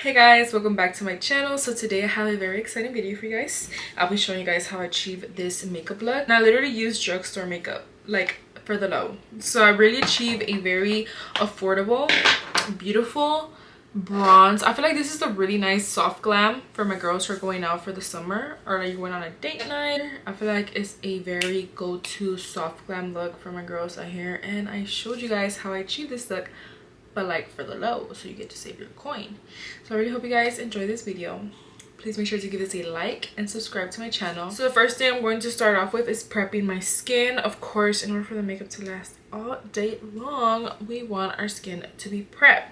Hey guys, welcome back to my channel. So today I have a very exciting video for you guys. I'll be showing you guys how I achieve this makeup look. And I literally use drugstore makeup like for the low. So I really achieve a very affordable, beautiful bronze. I feel like this is a really nice soft glam for my girls who are going out for the summer or like going on a date night. I feel like it's a very go-to soft glam look for my girls out here, and I showed you guys how I achieve this look, but like for the low, so you get to save your coin. So I really hope you guys enjoy this video. Please make sure to give this a like and subscribe to my channel. So the first thing I'm going to start off with is prepping my skin. Of course, in order for the makeup to last all day long, we want our skin to be prepped.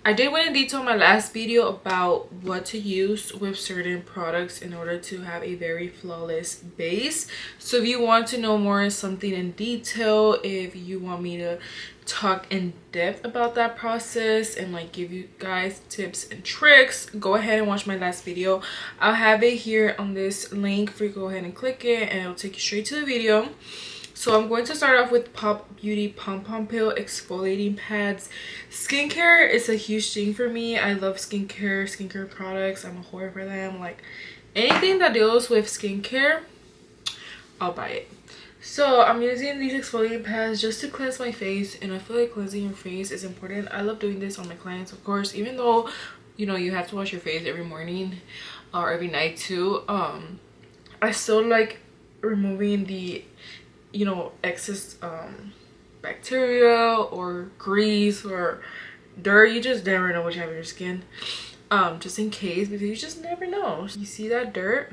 I did went in detail in my last video about what to use with certain products in order to have a very flawless base. So if you want to know more something in detail, if you want me to talk in depth about that process and like give you guys tips and tricks, go ahead and watch my last video. I'll have it here on this link for you to go ahead and click it and it'll take you straight to the video. So I'm going to start off with Pop Beauty Pom Pom Pill exfoliating pads. Skincare is a huge thing for me. I love skincare products. I'm a whore for them. Like anything that deals with skincare, I'll buy it. So I'm using these exfoliating pads just to cleanse my face, and I feel like cleansing your face is important. I love doing this on my clients, of course, even though you know you have to wash your face every morning or every night too. I still like removing the excess bacteria or grease or dirt. You just never know what you have in your skin, just in case, because you just never know. You see that dirt?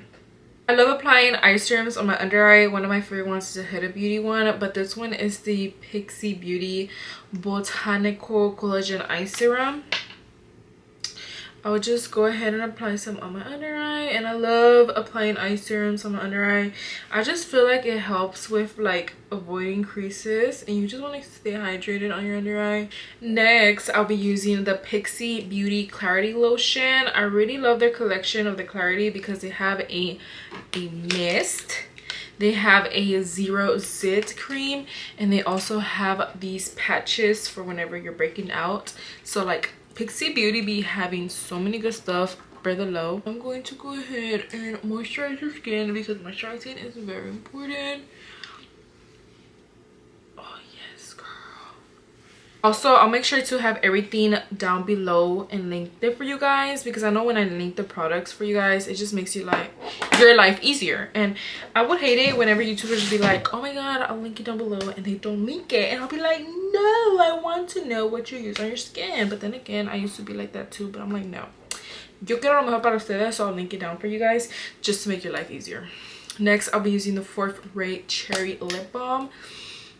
I love applying eye serums on my under eye. One of my favorite ones is a Huda Beauty one, but this one is the Pixi Beauty Botanical Collagen Eye Serum. I would just go ahead and apply some on my under eye, and I love applying eye serums on my under eye. I just feel like it helps with like avoiding creases, and you just want to stay hydrated on your under eye. Next, I'll be using the Pixi Beauty Clarity Lotion. I really love their collection of the Clarity because they have a mist, they have a zero zit cream, and they also have these patches for whenever you're breaking out. So like Pixi Beauty be having so many good stuff for the low. I'm going to go ahead and moisturize your skin because moisturizing is very important. Oh yes, girl. Also, I'll make sure to have everything down below and linked it for you guys, because I know when I link the products for you guys, it just makes you like your life easier. And I would hate it whenever YouTubers be like, oh my god, I'll link it down below, and they don't link it, and I'll be like, no, I want to know what you use on your skin. But then again, I used to be like that too, but I'm like, no, yo quiero lo mejor para ustedes, so I'll link it down for you guys just to make your life easier. Next, I'll be using the Fourth Rate Cherry Lip Balm.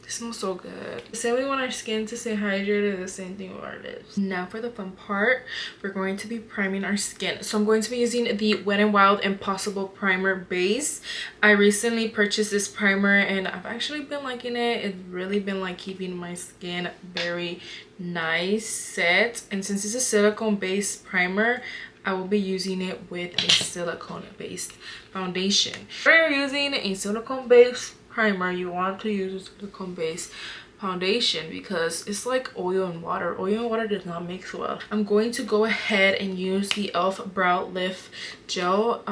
It smells so good. The same we want our skin to stay hydrated, the same thing with our lips. Now for the fun part, we're going to be priming our skin. So I'm going to be using the Wet n Wild Impossible Primer Base. I recently purchased this primer and I've actually been liking it. It's really been like keeping my skin very nice set. And since it's a silicone based primer, I will be using it with a silicone based foundation. If you're using a silicone based primer, you want to use a silicone based foundation because it's like oil and water. Oil and water does not mix well. I'm going to go ahead and use the e.l.f. Brow Lift Gel.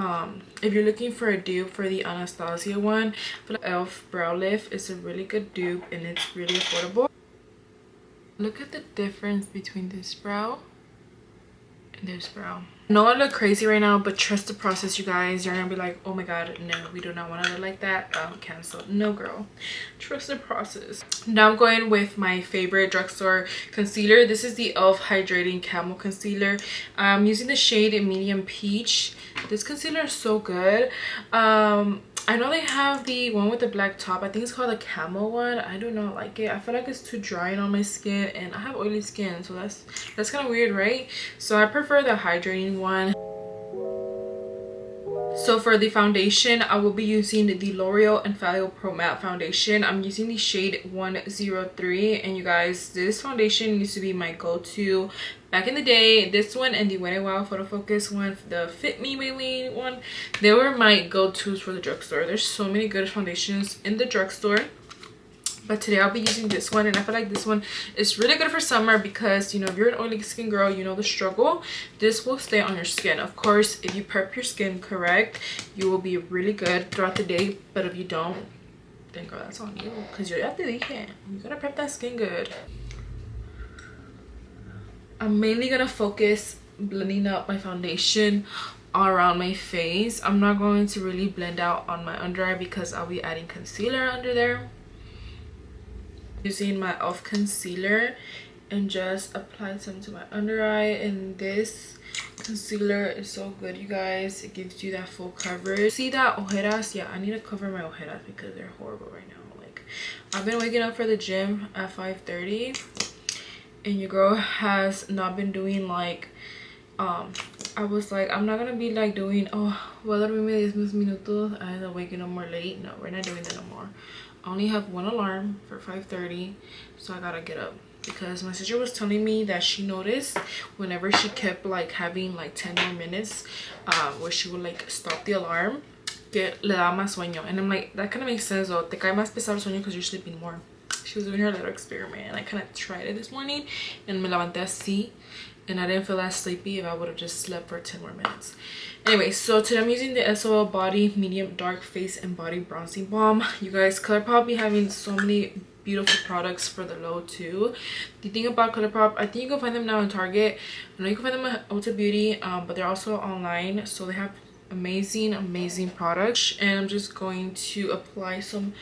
If you're looking for a dupe for the Anastasia one, the e.l.f. Brow Lift is a really good dupe and it's really affordable. Look at the difference between this brow and this brow. I know I look crazy right now, but trust the process, you guys. You're gonna be like, oh my god, no, we do not want to look like that. Cancel. No, girl, trust the process. Now I'm going with my favorite drugstore concealer. This is the e.l.f. Hydrating Camel Concealer. I'm using the shade Medium Peach. This concealer is so good. I know they have the one with the black top. I think it's called the Camel one. I do not like it. I feel like it's too drying on my skin, and I have oily skin, so that's kind of weird, right? So I prefer the hydrating one. So for the foundation, I will be using the L'Oreal Infallible Pro Matte Foundation. I'm using the shade 103, and you guys, this foundation used to be my go-to back in the day. This one and the Wet n Wild Photo Focus one, the Fit Me Maybelline one, they were my go-tos for the drugstore. There's so many good foundations in the drugstore, but today I'll be using this one, and I feel like this one is really good for summer because, you know, if you're an oily skin girl, you know the struggle. This will stay on your skin. Of course, if you prep your skin correct, you will be really good throughout the day, but if you don't, then girl, that's on you, because you're at the weekend. You gotta prep that skin good. I'm mainly gonna focus blending out my foundation all around my face. I'm not going to really blend out on my under eye because I'll be adding concealer under there. Using my e.l.f. concealer and just apply some to my under eye, and this concealer is so good, you guys. It gives you that full coverage. See that ojeras? Yeah, I need to cover my ojeras because they're horrible right now. Like, I've been waking up for the gym at 5:30, and your girl has not been doing like I was like, I'm not gonna be like doing, oh, voy a dormirme 10 minutos and end up waking up more late. No, we're not doing that no more. I only have one alarm for 5:30, so I gotta get up, because my sister was telling me that she noticed whenever she kept like having like 10 more minutes where she would like stop the alarm, que le daba más sueño. And I'm like, that kind of makes sense though. Te cae más pesado el sueño because you're sleeping more. She was doing her little experiment, and I kind of tried it this morning, and me levanté así, and I didn't feel that sleepy if I would have just slept for 10 more minutes. Anyway, so today I'm using the SOL Body Medium Dark Face and Body Bronzing Balm. You guys, ColourPop be having so many beautiful products for the low too. The thing about ColourPop, I think you can find them now in Target. I know you can find them at Ulta Beauty, but they're also online, so they have amazing products. And I'm just going to apply some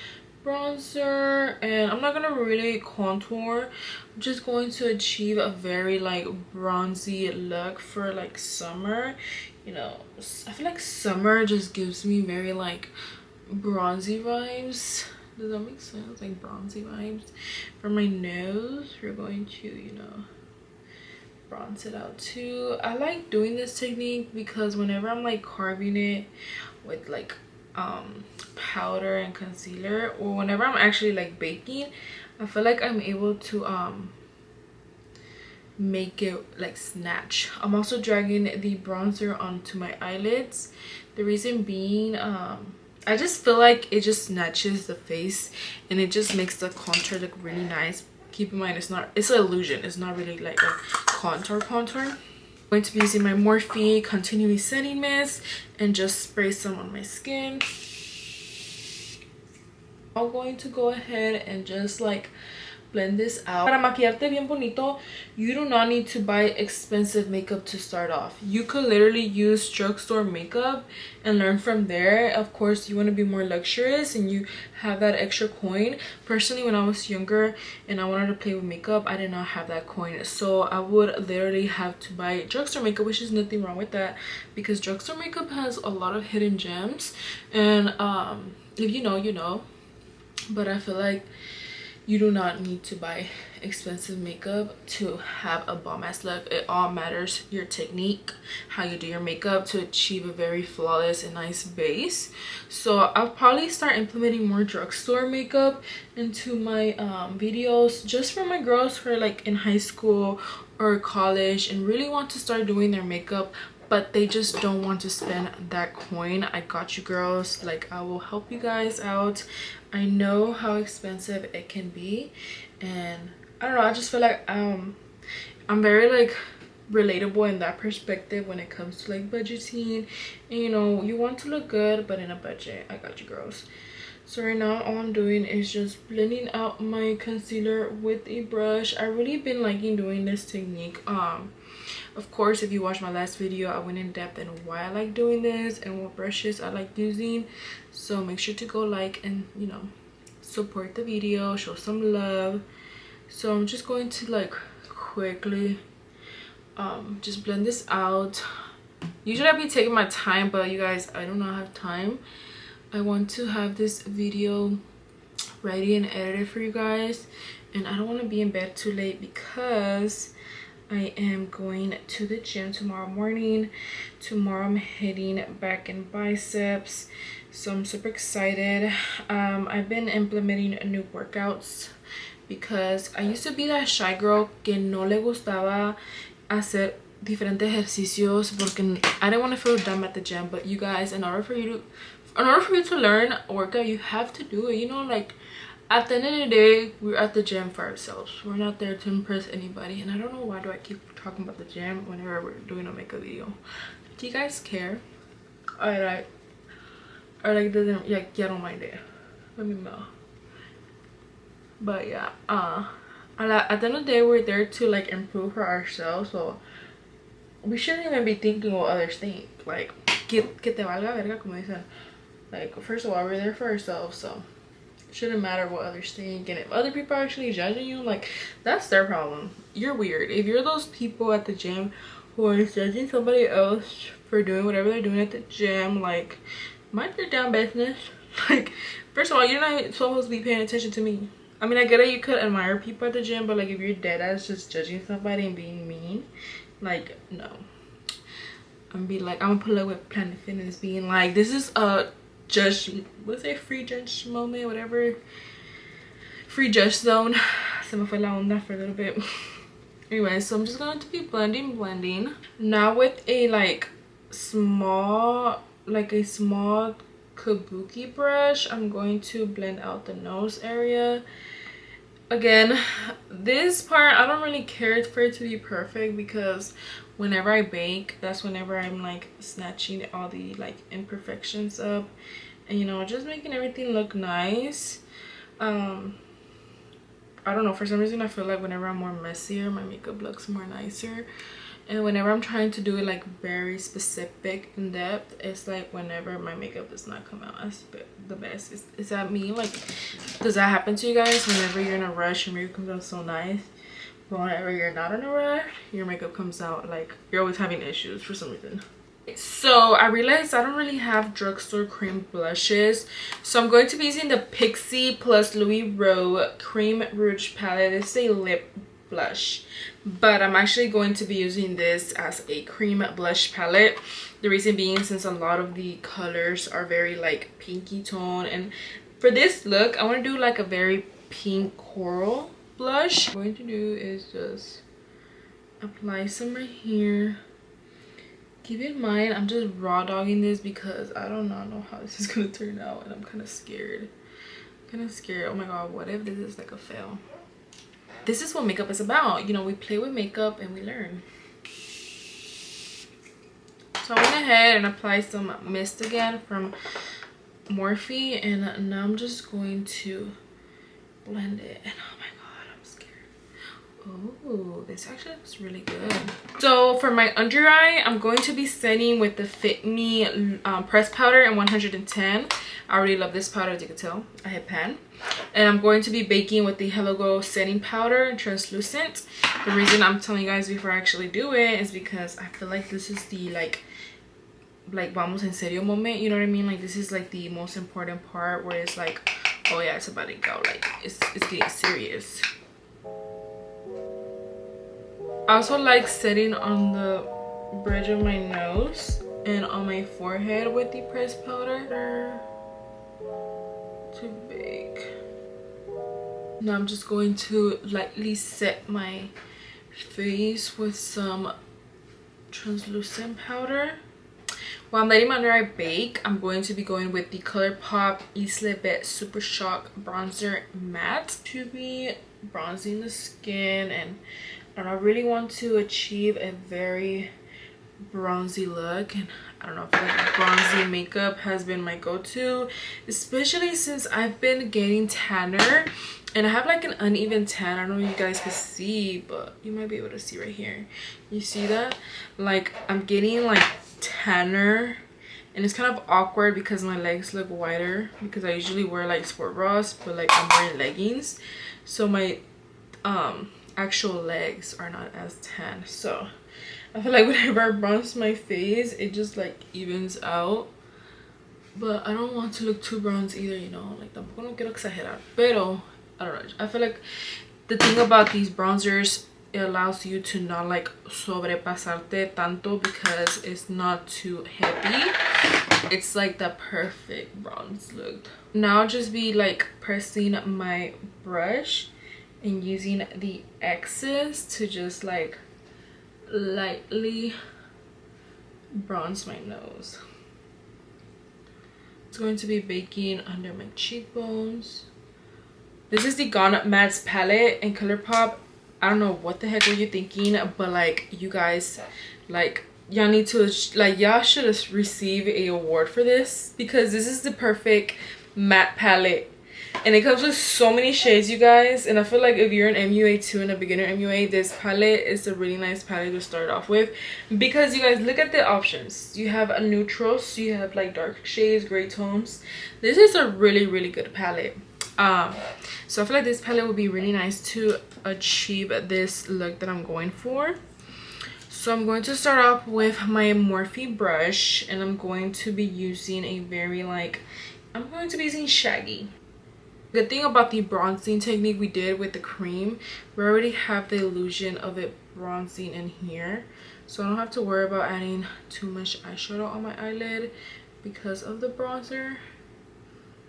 bronzer, and I'm not gonna really contour. I'm just going to achieve a very like bronzy look for like summer. You know, I feel like summer just gives me very like bronzy vibes. Does that make sense? Like bronzy vibes. For my nose, we're going to, you know, bronze it out too. I like doing this technique because whenever I'm like carving it with like powder and concealer, or whenever I'm actually like baking, I feel like I'm able to make it like snatch. I'm also dragging the bronzer onto my eyelids. The reason being, I just feel like it just snatches the face and it just makes the contour look really nice. Keep in mind, it's an illusion. It's not really like a contour. I'm going to be using my Morphe Continually Setting Mist and just spray some on my skin. I'm going to go ahead and just like blend this out. Para maquillarte bien bonito, you do not need to buy expensive makeup to start off. You could literally use drugstore makeup and learn from there. Of course, you want to be more luxurious and you have that extra coin. Personally, when I was younger and I wanted to play with makeup, I did not have that coin, so I would literally have to buy drugstore makeup, which is nothing wrong with that, because drugstore makeup has a lot of hidden gems, and if you know, you know. But I feel like you do not need to buy expensive makeup to have a bomb ass look. It all matters your technique, how you do your makeup to achieve a very flawless and nice base. So I'll probably start implementing more drugstore makeup into my videos, just for my girls who are like in high school or college and really want to start doing their makeup, but they just don't want to spend that coin. I got you girls. Like, I will help you guys out. I know how expensive it can be, and I don't know, I just feel like I'm very like relatable in that perspective when it comes to like budgeting, and you know, you want to look good but in a budget. I got you girls. So right now all I'm doing is just blending out my concealer with a brush. I really been liking doing this technique. Of course, if you watched my last video, I went in depth in why I like doing this and what brushes I like using. So make sure to go like and, you know, support the video, show some love. So I'm just going to like quickly just blend this out. Usually I'll be taking my time, but you guys, I do not have time. I want to have this video ready and edited for you guys, and I don't want to be in bed too late because I am going to the gym tomorrow morning. Tomorrow I'm hitting back and biceps, so I'm super excited. I've been implementing new workouts because I used to be that shy girl que no le gustaba hacer diferentes ejercicios porque I didn't want to feel dumb at the gym. But you guys, in order for you to learn a workout, you have to do it, you know. Like, At the end of the day, we're at the gym for ourselves. We're not there to impress anybody. And I don't know why do I keep talking about the gym whenever we're doing a makeup video. Do you guys care? Or like doesn't, yeah, I don't mind it. Let me know. But yeah, at the end of the day, we're there to like improve for ourselves. So we shouldn't even be thinking what others think. Like, que te valga verga, como dicen. Like, first of all, we're there for ourselves, so it shouldn't matter what others think. And if other people are actually judging you, like, that's their problem. You're weird. If you're those people at the gym who are judging somebody else for doing whatever they're doing at the gym, like, mind your damn business. Like, first of all, you're not supposed to be paying attention to me. I mean, I get it, you could admire people at the gym, but like, if you're dead ass just judging somebody and being mean, like, no. I'm gonna pull up with Planet Fitness being like, this is a judge, what's it, free judge moment, whatever, free judge zone. Se me fue la onda for a little bit. Anyway, so I'm just going to be blending now with a small kabuki brush. I'm going to blend out the nose area. Again, this part I don't really care for it to be perfect, because whenever I bake, that's whenever I'm like snatching all the like imperfections up and, you know, just making everything look nice. I don't know, for some reason I feel like whenever I'm more messier, my makeup looks more nicer. And whenever I'm trying to do it like very specific in depth, it's like whenever my makeup does not come out as the best. Is that me? Like, does that happen to you guys? Whenever you're in a rush, your makeup comes out so nice, but whenever you're not in a rush, your makeup comes out like you're always having issues for some reason. So I realized I don't really have drugstore cream blushes, so I'm going to be using the Pixie plus Louis Rowe Cream Rouge palette. It's a lip blush, but I'm actually going to be using this as a cream blush palette. The reason being, since a lot of the colors are very like pinky tone, and for this look I want to do like a very pink coral blush. What I'm going to do is just apply some right here. Keep in mind, I'm just raw dogging this because I do not know how this is gonna turn out, and I'm kind of scared. Oh my god, what if this is like a fail? This is what makeup is about, you know. We play with makeup and we learn. So I went ahead and applied some mist again from Morphe, and now I'm just going to blend it. And oh my god, I'm scared. Oh, this actually looks really good. So for my under eye, I'm going to be setting with the Fit Me pressed powder in 110. I already love this powder, as you can tell. I hit pan. And I'm going to be baking with the Hello Glow setting powder, translucent. The reason I'm telling you guys before I actually do it is because I feel like this is the like vamos en serio moment, you know what I mean? Like, this is like the most important part where it's like, oh yeah, it's about to go, like it's getting serious. I also like setting on the bridge of my nose and on my forehead with the pressed powder to bake. Now I'm just going to lightly set my face with some translucent powder. While I'm letting my under eye bake, I'm going to be going with the ColourPop Isle Bet Super Shock Bronzer Matte to be bronzing the skin. And I really want to achieve a very bronzy look, and I don't know, I feel like bronzy makeup has been my go-to, especially since I've been getting tanner, and I have like an uneven tan. I don't know if you guys can see, but you might be able to see right here. You see that? Like, I'm getting like tanner, and it's kind of awkward because my legs look wider, because I usually wear like sport bras, but like I'm wearing leggings, so my actual legs are not as tan. So I feel like whenever I bronze my face, it just like evens out, but I don't want to look too bronze either, you know, like tampoco no quiero exagerar, pero I don't know. I feel like the thing about these bronzers, it allows you to not like sobrepasarte tanto because it's not too heavy. It's like the perfect bronze look. Now I'll just be like pressing my brush and using the X's to just like lightly bronze my nose. It's going to be baking under my cheekbones, This is the Gone Mattes palette in ColourPop. I don't know what the heck were you thinking, but like, you guys, like, y'all need to, like, y'all should receive a award for this, because this is the perfect matte palette. And it comes with so many shades, you guys. And I feel like if you're an MUA too and a beginner MUA, this palette is a really nice palette to start off with, because you guys, look at the options. You have a neutral, so you have like dark shades, gray tones. This is a really good palette. So I feel like this palette would be really nice to achieve this look that I'm going for. So I'm going to start off with my Morphe brush, and I'm going to be using a very I'm going to be using Shaggy. The thing about the bronzing technique we did with the cream, we already have the illusion of it bronzing in here, so I don't have to worry about adding too much eyeshadow on my eyelid because of the bronzer.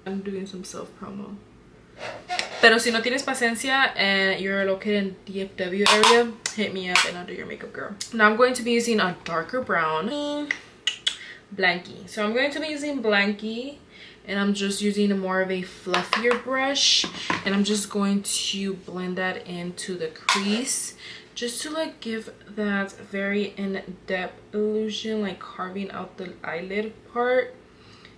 I'm doing some self promo. Pero si no tienes paciencia and you're located in DFW area, hit me up and I'll do your makeup, girl. Now I'm going to be using a darker brown Blankie. So I'm going to be using Blankie, and I'm just using more of a fluffier brush, and I'm just going to blend that into the crease, just to like give that very in-depth illusion, like carving out the eyelid part.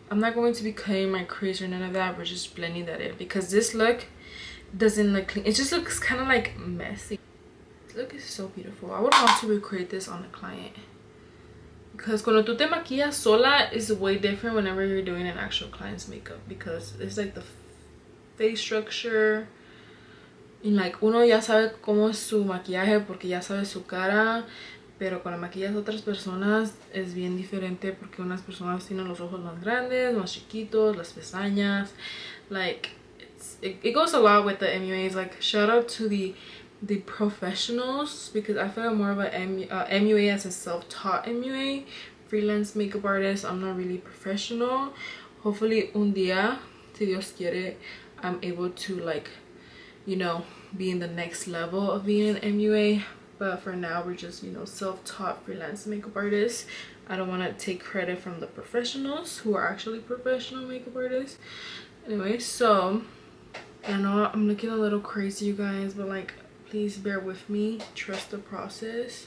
I'm not going to be cutting my crease or none of that. We're just blending that in, because this look doesn't look clean. It just looks kind of like messy. This look is so beautiful. I would want to recreate this on a client, because cuando tú te maquillas sola is way different whenever you're doing an actual client's makeup, because it's like the face structure, and like uno ya sabe cómo es su maquillaje porque ya sabe su cara, pero cuando maquillas a otras personas es bien diferente, porque unas personas tienen los ojos más grandes, más chiquitos, las pestañas, like it goes a lot with the MUAs. Like, shout out to the professionals, because I feel like more of a MUA as a self-taught MUA, freelance makeup artist. I'm not really professional. Hopefully un día, si Dios quiere, I'm able to, like, you know, be in the next level of being an MUA. But for now, we're just, you know, self-taught freelance makeup artists. I don't want to take credit from the professionals who are actually professional makeup artists. Anyway, so I know I'm looking a little crazy, you guys, but like, please bear with me. Trust the process.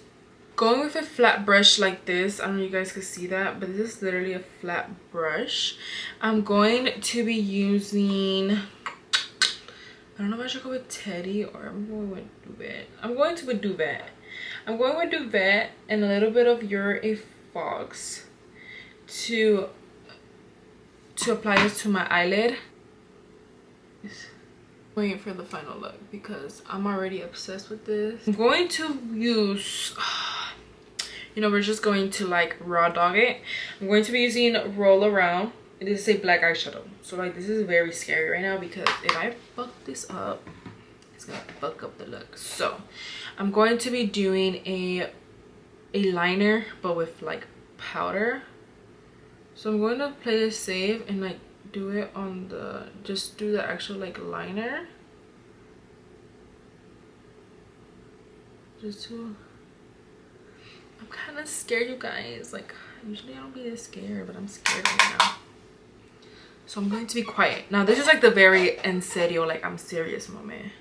Going with a flat brush like this, I don't know if you guys can see that, but this is literally a flat brush. I'm going to be using, I don't know if I should go with Teddy or I'm going with Duvet. I'm going with Duvet and a little bit of You're a Fox to apply this to my eyelid. Waiting for the final look because I'm already obsessed with this. I'm going to use, you know, we're just going to like raw dog it. I'm going to be using Roll Around. It is a black eyeshadow, so like this is very scary right now, because if I fuck this up, it's gonna fuck up the look. So I'm going to be doing a liner, but with like powder. So I'm going to play it safe and like do it on the, just do the actual like liner, just to, I'm kind of scared, you guys. Like, usually I don't be this scared, but I'm scared right now. So I'm going to be quiet. Now this is like the very en serio, like I'm serious moment.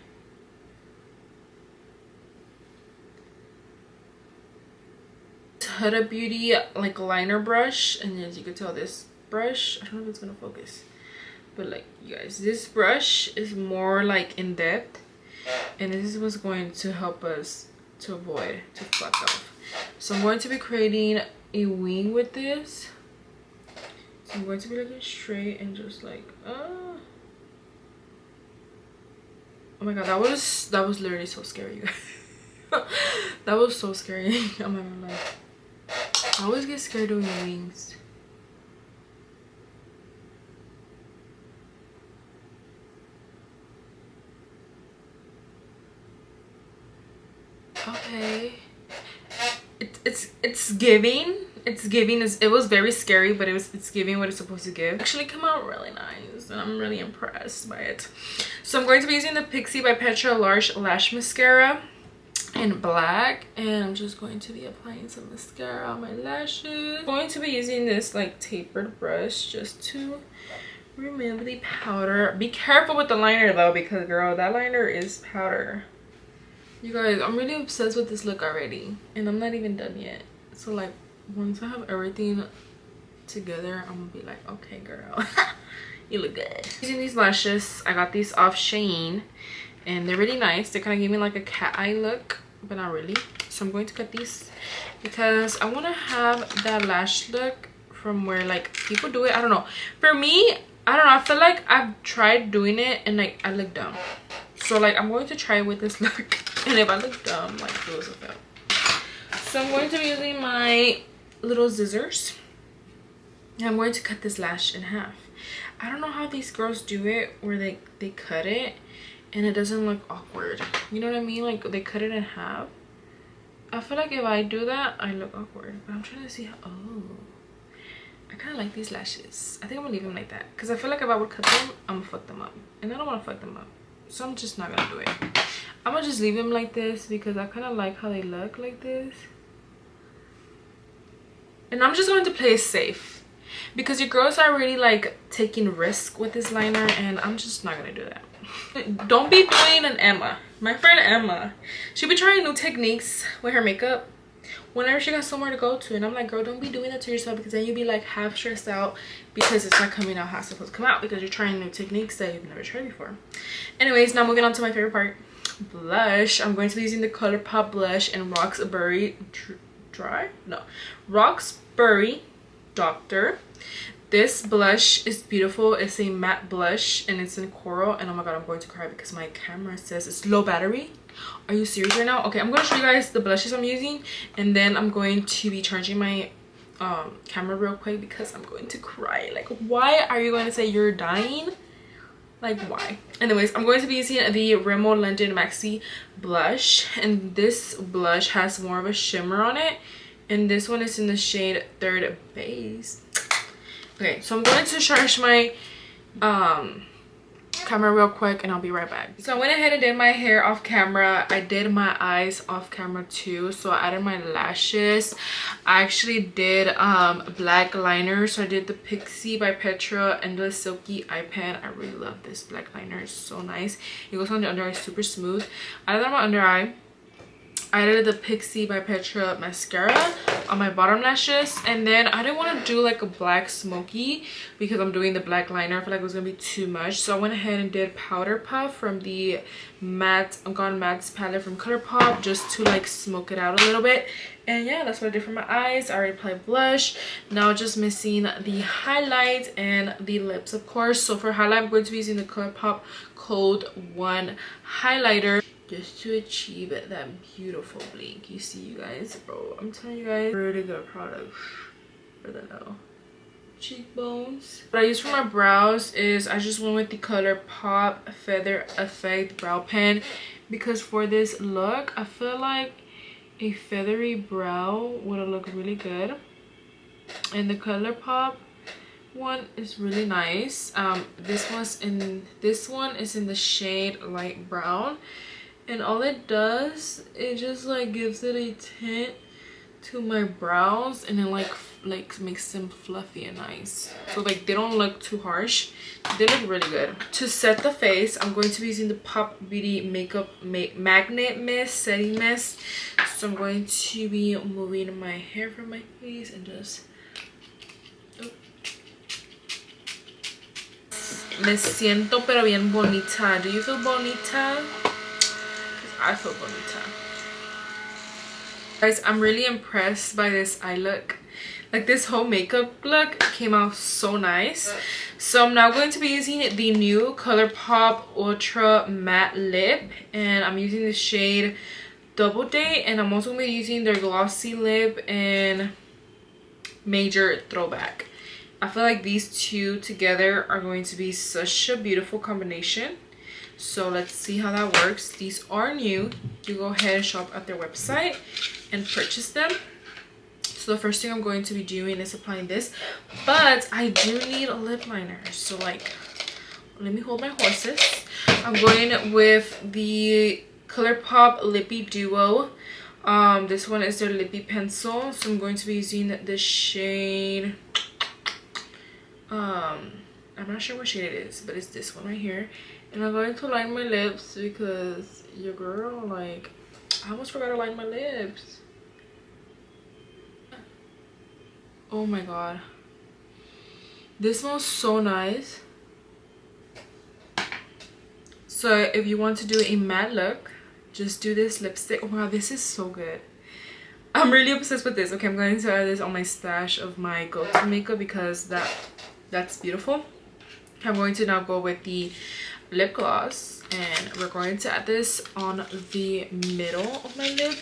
Huda Beauty like liner brush, and as you can tell, this brush, I don't know if it's gonna focus, but like, you guys, this brush is more like in depth, and this is what's going to help us to avoid to fluff off. So I'm going to be creating a wing with this. So I'm going to be looking straight and just like, oh my god, that was literally so scary, you guys. That was so scary. I'm not gonna lie. I always get scared doing wings. Okay, it's giving. It was very scary, but it's giving what it's supposed to give. Actually come out really nice, and I'm really impressed by it. So I'm going to be using the Pixi by Petra Large Lash Mascara in black, and I'm just going to be applying some mascara on my lashes. I'm going to be using this like tapered brush just to remove the powder. Be careful with the liner though, because girl, that liner is powder. You guys, I'm really obsessed with this look already, and I'm not even done yet. So like once I have everything together, I'm gonna be like, okay girl, you look good. Using these lashes, I got these off Shein, and they're really nice. They kind of give me like a cat eye look, but not really. So I'm going to cut these because I want to have that lash look from where like people do it. I don't know, for me, I don't know, I feel like I've tried doing it and like I look dumb. So like I'm going to try with this look, and if I look dumb, like it was a fail. So I'm going to be using my little scissors, and I'm going to cut this lash in half. I don't know how these girls do it where they cut it and it doesn't look awkward. You know what I mean? Like they cut it in half. I feel like if I do that, I look awkward. But I'm trying to see how. Oh, I kind of like these lashes. I think I'm gonna leave them like that because I feel like if I would cut them, I'm gonna fuck them up, and I don't want to fuck them up. So I'm just not gonna do it. I'm gonna just leave them like this because I kind of like how they look like this. And I'm just going to play it safe because your girls are really like taking risk with this liner, and I'm just not gonna do that. Don't be doing an Emma. My friend Emma, she be trying new techniques with her makeup whenever she got somewhere to go to, and I'm like, girl, don't be doing that to yourself, because then you'll be like half stressed out because it's not coming out how it's supposed to come out because you're trying new techniques that you've never tried before. Anyways, now moving on to my favorite part, blush. I'm going to be using the ColourPop blush in Roxbury Roxbury Doctor. This blush is beautiful. It's a matte blush and it's in coral, and oh my god, I'm going to cry because my camera says it's low battery. Are you serious right now? Okay, I'm going to show you guys the blushes I'm using, and then I'm going to be charging my camera real quick because I'm going to cry. Like, why are you going to say you're dying? Like, why? Anyways, I'm going to be using the Rimmel London Maxi blush, and this blush has more of a shimmer on it, and this one is in the shade Third Base. Okay, so I'm going to charge my camera real quick and I'll be right back. So I went ahead and did my hair off camera. I did my eyes off camera too. So I added my lashes. I actually did black liner. So I did the Pixie by Petra and the Silky Eye Pen. I really love this black liner. It's so nice. It goes on the under eye super smooth. I did on my under eye. I did the Pixie by Petra mascara on my bottom lashes, and then I didn't want to do like a black smoky because I'm doing the black liner. I feel like it was gonna be too much, so I went ahead and did Powder Puff from the matte Gone Mattes palette from ColourPop just to like smoke it out a little bit. And yeah, that's what I did for my eyes. I already applied blush. Now just missing the highlight and the lips, of course. So for highlight, I'm going to be using the ColourPop Code 1 highlighter just to achieve that beautiful blink. You see, you guys, bro, I'm telling you guys, really good product for the low cheekbones. What I use for my brows is I just went with the ColourPop Feather Effect brow pen because for this look, I feel like a feathery brow would look really good, and the ColourPop one is really nice. This one is in the shade light brown, and all it does, it just like gives it a tint to my brows, and then like makes them fluffy and nice, so like they don't look too harsh. They look really good. To set the face, I'm going to be using the Pop Beauty Makeup Magnet Mist Setting Mist. So I'm going to be moving my hair from my face and just me siento pero bien bonita. Do you feel bonita? Because I feel bonita. Guys, I'm really impressed by this eye look. Like, this whole makeup look came out so nice. So I'm now going to be using the new ColourPop Ultra Matte Lip, and I'm using the shade Double Date, and I'm also going to be using their glossy lip in Major Throwback. I feel like these two together are going to be such a beautiful combination. So let's see how that works. These are new. You go ahead and shop at their website and purchase them. So the first thing I'm going to be doing is applying this, but I do need a lip liner. So like, let me hold my horses. I'm going with the ColourPop Lippy Duo. This one is their Lippy Pencil. So I'm going to be using the shade I'm not sure what shade it is, but it's this one right here. And I'm going to line my lips because your girl, like, I almost forgot to line my lips. Oh my god, this smells so nice. So if you want to do a matte look, just do this lipstick. Oh wow, this is so good. I'm really obsessed with this. Okay, I'm going to add this on my stash of my go-to makeup because that's beautiful. I'm going to now go with the lip gloss, and we're going to add this on the middle of my lip.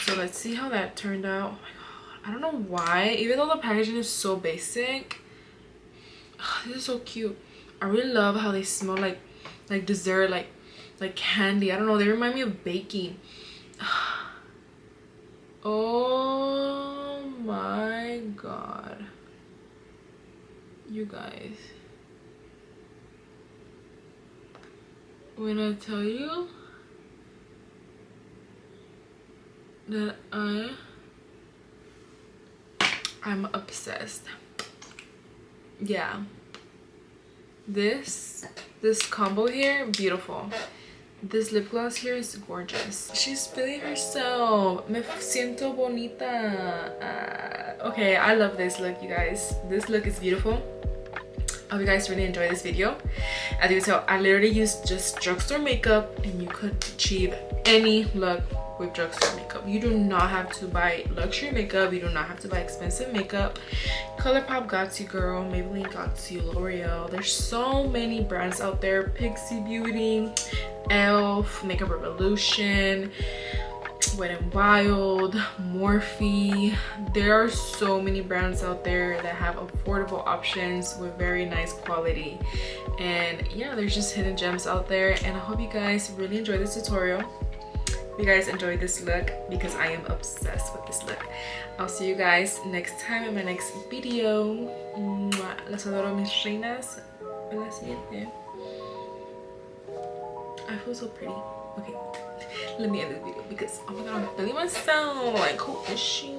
So let's see how that turned out. Oh my god, I don't know why, even though the packaging is so basic, this is so cute. I really love how they smell like dessert, like candy. I don't know, they remind me of baking. Oh my god, you guys, when I tell you that I'm obsessed. Yeah, this combo here, beautiful. This lip gloss here is gorgeous. She's feeling herself. Me siento bonita. Okay, I love this look, you guys. This look is beautiful. I hope you guys really enjoy this video. As you can tell, I literally used just drugstore makeup, and you could achieve any look with drugstore makeup. You do not have to buy luxury makeup. You do not have to buy expensive makeup. ColourPop got you, girl. Maybelline got you. L'Oreal. There's so many brands out there. Pixie Beauty, Elf, Makeup Revolution, Wet n Wild, Morphe. There are so many brands out there that have affordable options with very nice quality. And yeah, there's just hidden gems out there. And I hope you guys really enjoy this tutorial. You guys enjoyed this look because I am obsessed with this look. I'll see you guys next time in my next video. Las adoro, mis reinas. En la siguiente. I feel so pretty. Okay, let me end this video because oh my god, I'm feeling myself. Like, who is she?